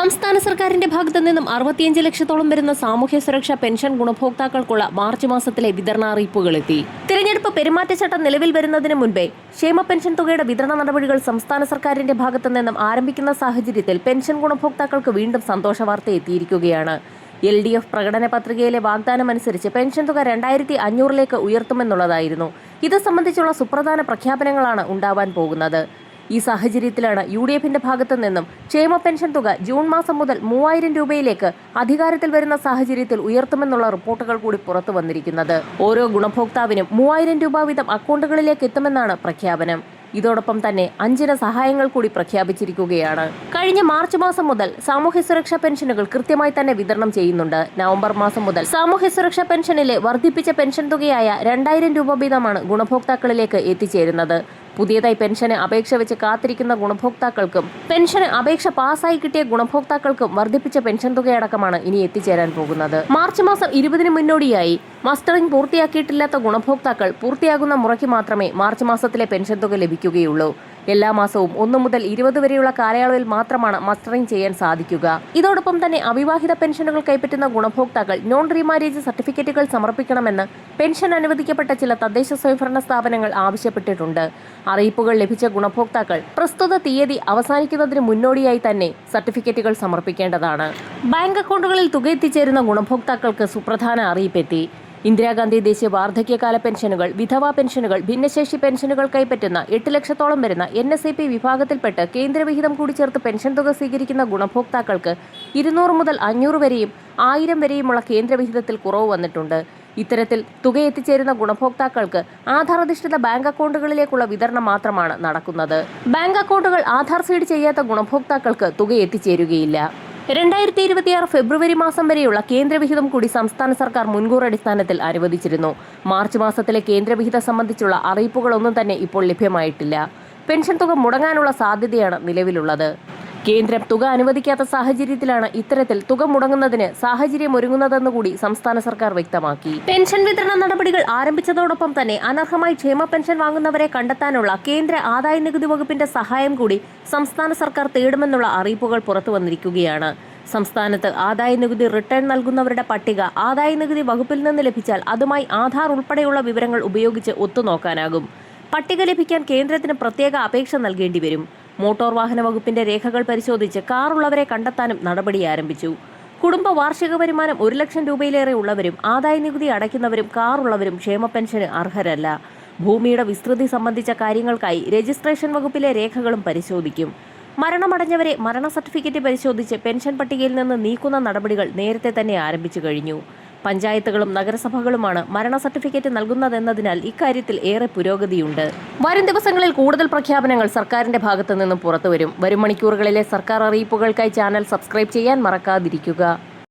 സംസ്ഥാന സർക്കാരിന്റെ ഭാഗത്തു നിന്നും 65 ലക്ഷത്തോളം വരുന്ന സാമൂഹ്യ സുരക്ഷാ പെൻഷൻ ഗുണഭോക്താക്കൾക്കുള്ള മാർച്ച് മാസത്തിലെ വിതരണ അറിയിപ്പുകളെത്തി. തിരഞ്ഞെടുപ്പ് പെരുമാറ്റച്ചട്ടം നിലവിൽ വരുന്നതിന് മുൻപേ ക്ഷേമ പെൻഷൻ തുകയുടെ വിതരണ നടപടികൾ സംസ്ഥാന സർക്കാരിന്റെ ഭാഗത്തു നിന്നും ആരംഭിക്കുന്ന സാഹചര്യത്തിൽ പെൻഷൻ ഗുണഭോക്താക്കൾക്ക് വീണ്ടും സന്തോഷവാർത്ത എത്തിയിരിക്കുകയാണ്. LDF പ്രകടന പത്രികയിലെ വാഗ്ദാനമനുസരിച്ച് പെൻഷൻ തുക 2500 ഉയർത്തുമെന്നുള്ളതായിരുന്നു. ഇത് സംബന്ധിച്ചുള്ള സുപ്രധാന പ്രഖ്യാപനങ്ങളാണ് ഉണ്ടാവാൻ പോകുന്നത്. ഈ സാഹചര്യത്തിലാണ് UDFന്റെ ഭാഗത്തു നിന്നും ക്ഷേമ പെൻഷൻ തുക ജൂൺ മാസം മുതൽ 3000 രൂപയിലേക്ക് അധികാരത്തിൽ വരുന്ന സാഹചര്യത്തിൽ ഉയർത്തുമെന്നുള്ള റിപ്പോർട്ടുകൾ കൂടി പുറത്തു വന്നിരിക്കുന്നത്. ഓരോ ഗുണഭോക്താവിനും 3000 രൂപ വീതം അക്കൗണ്ടുകളിലേക്ക് എത്തുമെന്നാണ് പ്രഖ്യാപനം. ഇതോടൊപ്പം തന്നെ 5 സഹായങ്ങൾ കൂടി പ്രഖ്യാപിച്ചിരിക്കുകയാണ്. കഴിഞ്ഞ മാർച്ച് മാസം മുതൽ സാമൂഹ്യ സുരക്ഷാ പെൻഷനുകൾ കൃത്യമായി തന്നെ വിതരണം ചെയ്യുന്നുണ്ട്. നവംബർ മാസം മുതൽ സാമൂഹ്യ സുരക്ഷാ പെൻഷനിലെ വർദ്ധിപ്പിച്ച പെൻഷൻ തുകയായ 2000 രൂപ വീതമാണ് ഗുണഭോക്താക്കളിലേക്ക് എത്തിച്ചേരുന്നത്. പുതിയതായി പെൻഷന് അപേക്ഷ വെച്ച് കാത്തിരിക്കുന്ന ഗുണഭോക്താക്കൾക്കും പെൻഷന് അപേക്ഷ പാസ്സായി കിട്ടിയ ഗുണഭോക്താക്കൾക്കും വർദ്ധിപ്പിച്ച പെൻഷൻ തുകയടക്കമാണ് ഇനി എത്തിച്ചേരാൻ പോകുന്നത്. മാർച്ച് മാസം 20 മുന്നോടിയായി മസ്റ്ററിംഗ് പൂർത്തിയാക്കിയിട്ടില്ലാത്ത ഗുണഭോക്താക്കൾ പൂർത്തിയാകുന്ന മുറയ്ക്ക് മാത്രമേ മാർച്ച് മാസത്തിലെ പെൻഷൻ തുക ലഭിക്കുകയുള്ളൂ. എല്ലാ മാസവും 1 മുതൽ 20 വരെയുള്ള കാലയളവിൽ മാത്രമാണ് മസ്റ്ററിംഗ് ചെയ്യാൻ സാധിക്കുക. ഇതോടൊപ്പം തന്നെ അവിവാഹിത പെൻഷനുകൾ കൈപ്പറ്റുന്ന ഗുണഭോക്താക്കൾ നോൺ റീമാരേജ് സർട്ടിഫിക്കറ്റുകൾ സമർപ്പിക്കണമെന്ന് പെൻഷൻ അനുവദിക്കപ്പെട്ട ചില തദ്ദേശ സ്വയംഭരണ സ്ഥാപനങ്ങൾ ആവശ്യപ്പെട്ടിട്ടുണ്ട്. അറിയിപ്പുകൾ ലഭിച്ച ഗുണഭോക്താക്കൾ പ്രസ്തുത തീയതി അവസാനിക്കുന്നതിന് മുന്നോടിയായി തന്നെ സർട്ടിഫിക്കറ്റുകൾ സമർപ്പിക്കേണ്ടതാണ്. ബാങ്ക് അക്കൗണ്ടുകളിൽ തുക എത്തിച്ചേരുന്ന ഗുണഭോക്താക്കൾക്ക് സുപ്രധാന അറിയിപ്പെത്തി. ഇന്ദിരാഗാന്ധി ദേശീയ വാർദ്ധക്യകാല പെൻഷനുകൾ, വിധവാ പെൻഷനുകൾ, ഭിന്നശേഷി പെൻഷനുകൾ കൈപ്പറ്റുന്ന 8 ലക്ഷത്തോളം വരുന്ന NSAP വിഭാഗത്തിൽപ്പെട്ട് കേന്ദ്രവിഹിതം കൂടി ചേർത്ത് പെൻഷൻ തുക സ്വീകരിക്കുന്ന ഗുണഭോക്താക്കൾക്ക് 200 മുതൽ 500 വരെയും 1000 വരെയുമുള്ള കേന്ദ്രവിഹിതത്തിൽ കുറവ് വന്നിട്ടുണ്ട്. ഇത്തരത്തിൽ തുക എത്തിച്ചേരുന്ന ഗുണഭോക്താക്കൾക്ക് ആധാർ അധിഷ്ഠിത ബാങ്ക് അക്കൗണ്ടുകളിലേക്കുള്ള വിതരണം മാത്രമാണ് നടക്കുന്നത്. ബാങ്ക് അക്കൗണ്ടുകൾ ആധാർ സീഡ് ചെയ്യാത്ത ഗുണഭോക്താക്കൾക്ക് തുക എത്തിച്ചേരുകയില്ല. 2026 ഫെബ്രുവരി മാസം വരെയുള്ള കേന്ദ്രവിഹിതം കൂടി സംസ്ഥാന സർക്കാർ മുൻകൂർ അടിസ്ഥാനത്തിൽ അനുവദിച്ചിരുന്നു. മാർച്ച് മാസത്തിലെ കേന്ദ്രവിഹിതം സംബന്ധിച്ചുള്ള അറിയിപ്പുകളൊന്നും തന്നെ ഇപ്പോൾ ലഭ്യമായിട്ടില്ല. പെൻഷൻ തുക മുടങ്ങാനുള്ള സാധ്യതയാണ് നിലവിലുള്ളത്. കേന്ദ്രം തുക അനുവദിക്കാത്ത സാഹചര്യത്തിലാണ് ഇത്തരത്തിൽ തുക മുടങ്ങുന്നതിന് സാഹചര്യമൊരുങ്ങുന്നതെന്ന് കൂടി സംസ്ഥാന സർക്കാർ വ്യക്തമാക്കി. പെൻഷൻ വിതരണ നടപടികൾ ആരംഭിച്ചതോടൊപ്പം തന്നെ അനർഹമായി ക്ഷേമ പെൻഷൻ വാങ്ങുന്നവരെ കണ്ടെത്താനുള്ള കേന്ദ്ര ആദായ നികുതി വകുപ്പിന്റെ സഹായം കൂടി സംസ്ഥാന സർക്കാർ തേടുമെന്നുള്ള അറിയിപ്പുകൾ പുറത്തു വന്നിരിക്കുകയാണ്. സംസ്ഥാനത്ത് ആദായ നികുതി റിട്ടേൺ നൽകുന്നവരുടെ പട്ടിക ആദായ നികുതി വകുപ്പിൽ നിന്ന് ലഭിച്ചാൽ അതുമായി ആധാർ ഉൾപ്പെടെയുള്ള വിവരങ്ങൾ ഉപയോഗിച്ച് ഒത്തുനോക്കാനാകും. പട്ടിക ലഭിക്കാൻ കേന്ദ്രത്തിന് പ്രത്യേക അപേക്ഷ നൽകേണ്ടി വരും. മോട്ടോർ വാഹന വകുപ്പിന്റെ രേഖകൾ പരിശോധിച്ച് കാർ ഉള്ളവരെ കണ്ടെത്താനും നടപടി ആരംഭിച്ചു. കുടുംബ വാർഷിക വരുമാനം 1 ലക്ഷം രൂപയിലേറെ ഉള്ളവരും ആദായ നികുതി അടയ്ക്കുന്നവരും കാർ ഉള്ളവരും ക്ഷേമ പെൻഷന് അർഹരല്ല. ഭൂമിയുടെ വിസ്തൃതി സംബന്ധിച്ച കാര്യങ്ങൾക്കായി രജിസ്ട്രേഷൻ വകുപ്പിലെ രേഖകളും പരിശോധിക്കും. മരണമടഞ്ഞവരെ മരണ സർട്ടിഫിക്കറ്റ് പരിശോധിച്ച് പെൻഷൻ പട്ടികയിൽ നിന്ന് നീക്കുന്ന നടപടികൾ നേരത്തെ തന്നെ ആരംഭിച്ചു കഴിഞ്ഞു. പഞ്ചായത്തുകളും നഗരസഭകളുമാണ് മരണ സർട്ടിഫിക്കറ്റ് നൽകുന്നതെന്നതിനാൽ ഇക്കാര്യത്തിൽ ഏറെ പുരോഗതിയുണ്ട്. വരും ദിവസങ്ങളിൽ കൂടുതൽ പ്രഖ്യാപനങ്ങൾ സർക്കാരിന്റെ ഭാഗത്തു നിന്നും പുറത്തുവരും. വരും മണിക്കൂറുകളിലെ സർക്കാർ അറിയിപ്പുകൾക്കായി ചാനൽ സബ്സ്ക്രൈബ് ചെയ്യാൻ മറക്കാതിരിക്കുക.